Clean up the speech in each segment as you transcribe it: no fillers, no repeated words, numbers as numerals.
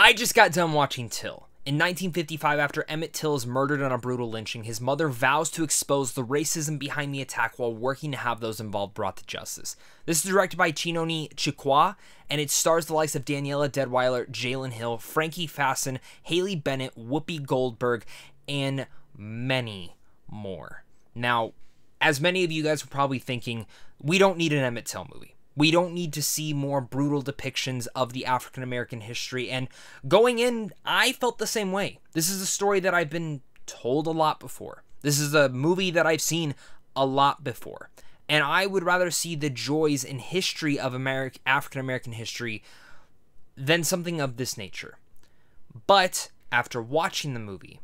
I just got done watching Till. In 1955, after Emmett Till is murdered in a brutal lynching, his mother vows to expose the racism behind the attack while working to have those involved brought to justice. This is directed by Chinonyi Chikwa, and it stars the likes of Daniela Deadwyler, Jalen Hill, Frankie Faison, Haley Bennett, Whoopi Goldberg, and many more. Now, as many of you guys were probably thinking, we don't need an Emmett Till movie. We don't need to see more brutal depictions of the African-American history, and going in, I felt the same way. This is a story that I've been told a lot before. This is a movie that I've seen a lot before, and I would rather see the joys in history of African-American history than something of this nature. But after watching the movie,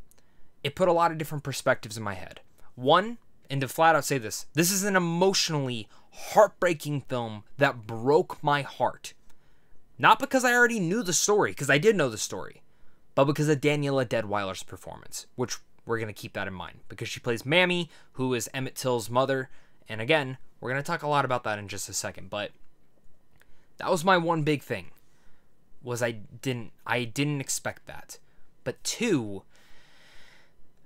it put a lot of different perspectives in my head. One, and to flat out say this is an emotionally heartbreaking film that broke my heart. Not because I already knew the story, because I did know the story, but because of Daniela Deadwyler's performance, which we're going to keep that in mind, because she plays Mammy, who is Emmett Till's mother, and again, we're going to talk a lot about that in just a second, but that was my one big thing, was I didn't expect that. But two,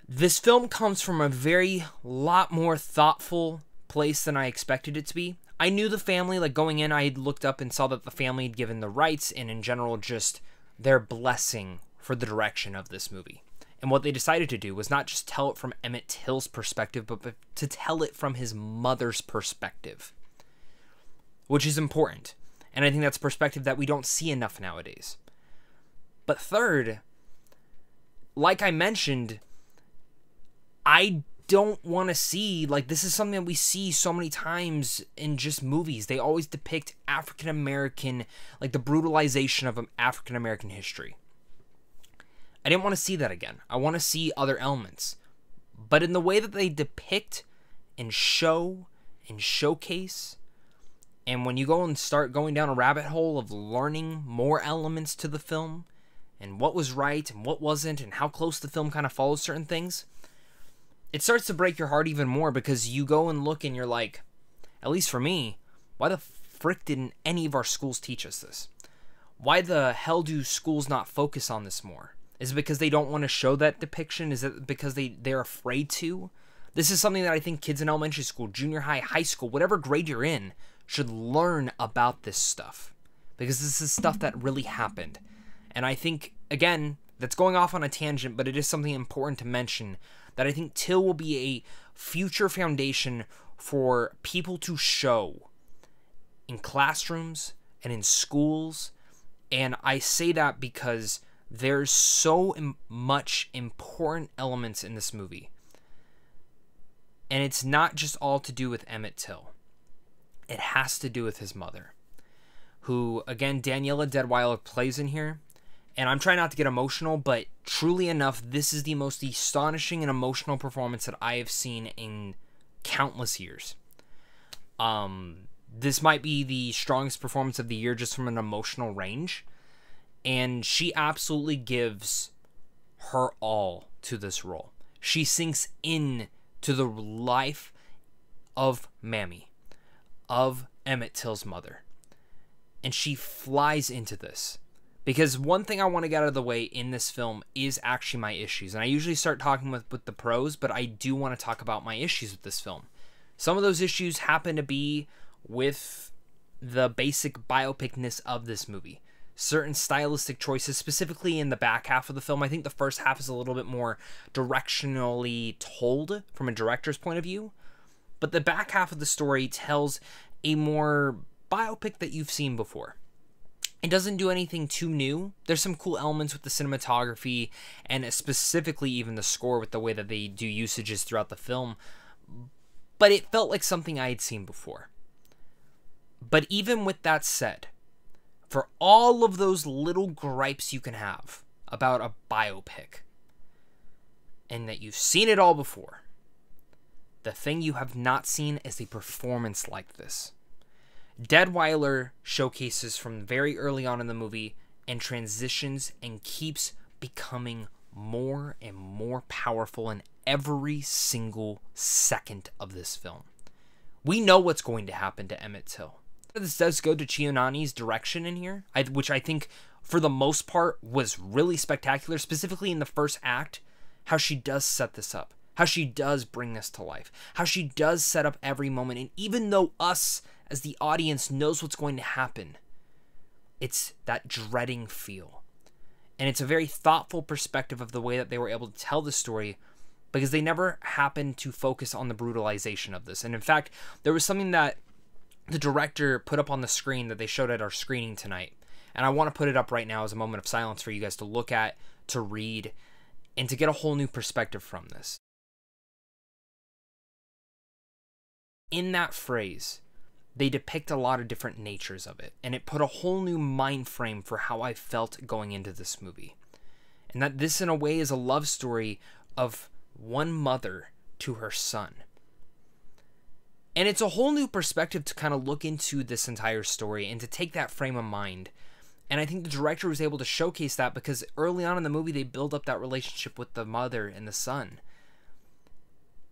this film comes from a lot more thoughtful place than I expected it to be. I knew the family, like going in, I had looked up and saw that the family had given the rights and in general just their blessing for the direction of this movie. And what they decided to do was not just tell it from Emmett Till's perspective, but to tell it from his mother's perspective, which is important. And I think that's a perspective that we don't see enough nowadays. But third, like I mentioned, I don't want to see, like, this is something that we see so many times in just movies. They always depict African-American, like the brutalization of African-American history. I didn't want to see that again. I want to see other elements. But in the way that they depict and show and showcase, and when you go and start going down a rabbit hole of learning more elements to the film, and what was right and what wasn't, and how close the film kind of follows certain things, it starts to break your heart even more, because you go and look and you're like, at least for me, why the frick didn't any of our schools teach us this? Why the hell do schools not focus on this more? Is it because they don't want to show that depiction? Is it because they're afraid to? This is something that I think kids in elementary school, junior high, high school, whatever grade you're in, should learn about this stuff. Because this is stuff that really happened. And I think, again, that's going off on a tangent, but it is something important to mention, that I think Till will be a future foundation for people to show in classrooms and in schools. And I say that because there's so much important elements in this movie. And it's not just all to do with Emmett Till. It has to do with his mother, who, again, Daniela Deadwyler plays in here. And I'm trying not to get emotional, but truly enough, this is the most astonishing and emotional performance that I have seen in countless years. This might be the strongest performance of the year just from an emotional range. And she absolutely gives her all to this role. She sinks in to the life of Mammy, of Emmett Till's mother. And she flies into this. Because one thing I want to get out of the way in this film is actually my issues. And I usually start talking with the pros, but I do want to talk about my issues with this film. Some of those issues happen to be with the basic biopicness of this movie. Certain stylistic choices, specifically in the back half of the film. I think the first half is a little bit more directionally told from a director's point of view. But the back half of the story tells a more biopic that you've seen before. It doesn't do anything too new. There's some cool elements with the cinematography and specifically even the score with the way that they do usages throughout the film. But it felt like something I had seen before. But even with that said, for all of those little gripes you can have about a biopic, and that you've seen it all before, the thing you have not seen is a performance like this. Deadwyler showcases from very early on in the movie and transitions and keeps becoming more and more powerful in every single second of this film. We know what's going to happen to Emmett Till. This does go to Chinonyi's direction in here, which I think for the most part, was really spectacular, specifically in the first act, how she does set this up, how she does bring this to life, how she does set up every moment. And even though us, as the audience, knows what's going to happen, it's that dreading feel. And it's a very thoughtful perspective of the way that they were able to tell the story, because they never happened to focus on the brutalization of this. And in fact, there was something that the director put up on the screen that they showed at our screening tonight. And I want to put it up right now as a moment of silence for you guys to look at, to read, and to get a whole new perspective from this. In that phrase, they depict a lot of different natures of it, and it put a whole new mind frame for how I felt going into this movie. And that this, in a way, is a love story of one mother to her son. And it's a whole new perspective to kind of look into this entire story and to take that frame of mind. And I think the director was able to showcase that, because early on in the movie, they build up that relationship with the mother and the son.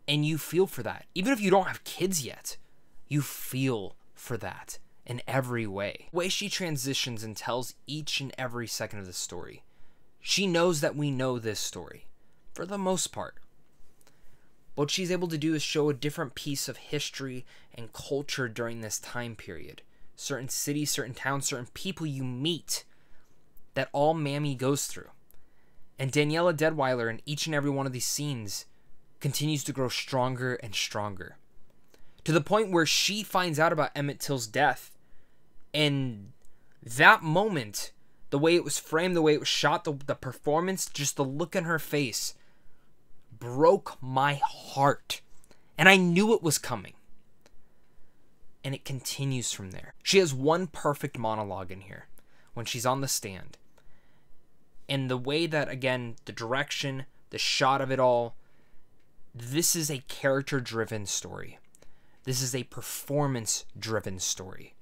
And you feel for that. Even if you don't have kids yet, you feel for that in every way. The way she transitions and tells each and every second of the story. She knows that we know this story, for the most part. What she's able to do is show a different piece of history and culture during this time period. Certain cities, certain towns, certain people you meet that all Mammy goes through. And Daniela Deadwyler in each and every one of these scenes continues to grow stronger and stronger. To the point where she finds out about Emmett Till's death. And that moment, the way it was framed, the way it was shot, the performance, just the look in her face, broke my heart. And I knew it was coming. And it continues from there. She has one perfect monologue in here when she's on the stand. And the way that, again, the direction, the shot of it all, this is a character-driven story. This is a performance-driven story.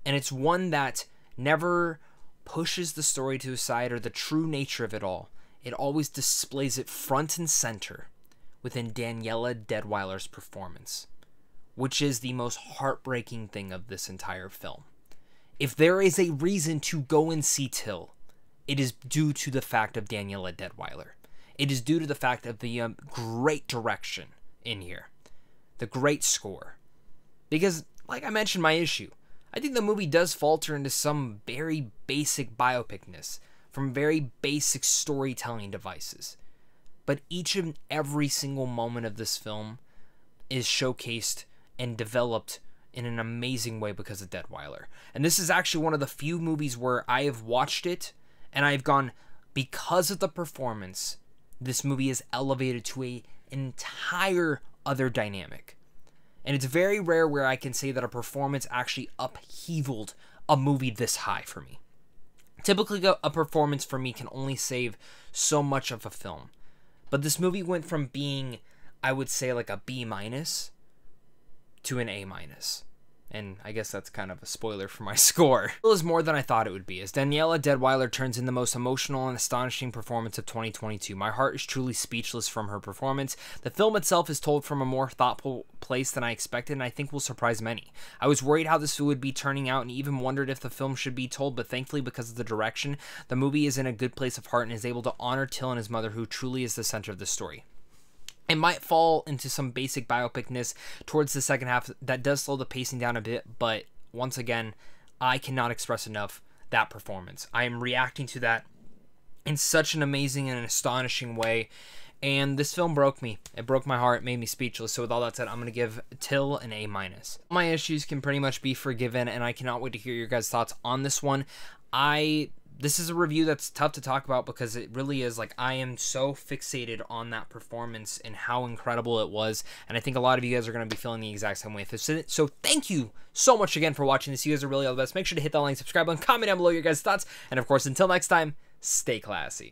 And it's one that never pushes the story to the side or the true nature of it all. It always displays it front and center within Daniela Deadwyler's performance, which is the most heartbreaking thing of this entire film. If there is a reason to go and see Till, it is due to the fact of Daniela Deadwyler. It is due to the fact of the great direction in here. The great score. Because, like I mentioned my issue, I think the movie does falter into some very basic biopicness, from very basic storytelling devices. But each and every single moment of this film is showcased and developed in an amazing way because of Deadwyler. And this is actually one of the few movies where I have watched it and I've gone, because of the performance, this movie is elevated to an entire other dynamic. And it's very rare where I can say that a performance actually upheavaled a movie this high for me. Typically, a performance for me can only save so much of a film. But this movie went from being, I would say, like a B- to an A-. And I guess that's kind of a spoiler for my score. It was more than I thought it would be, as Daniela Deadwyler turns in the most emotional and astonishing performance of 2022. My heart is truly speechless from her performance. The film itself is told from a more thoughtful place than I expected, and I think will surprise many. I was worried how this would be turning out and even wondered if the film should be told, but thankfully, because of the direction, the movie is in a good place of heart and is able to honor Till and his mother, who truly is the center of the story. It might fall into some basic biopicness towards the second half that does slow the pacing down a bit, but once again, I cannot express enough that performance. I am reacting to that in such an amazing and an astonishing way, and this film broke me. It broke my heart, made me speechless, so with all that said, I'm going to give Till an A-. My issues can pretty much be forgiven, and I cannot wait to hear your guys' thoughts on this one. This is a review that's tough to talk about because it really is, like, I am so fixated on that performance and how incredible it was, and I think a lot of you guys are going to be feeling the exact same way. So thank you so much again for watching this. You guys are really all the best. Make sure to hit that like, subscribe button, comment down below your guys' thoughts, and of course, until next time, stay classy.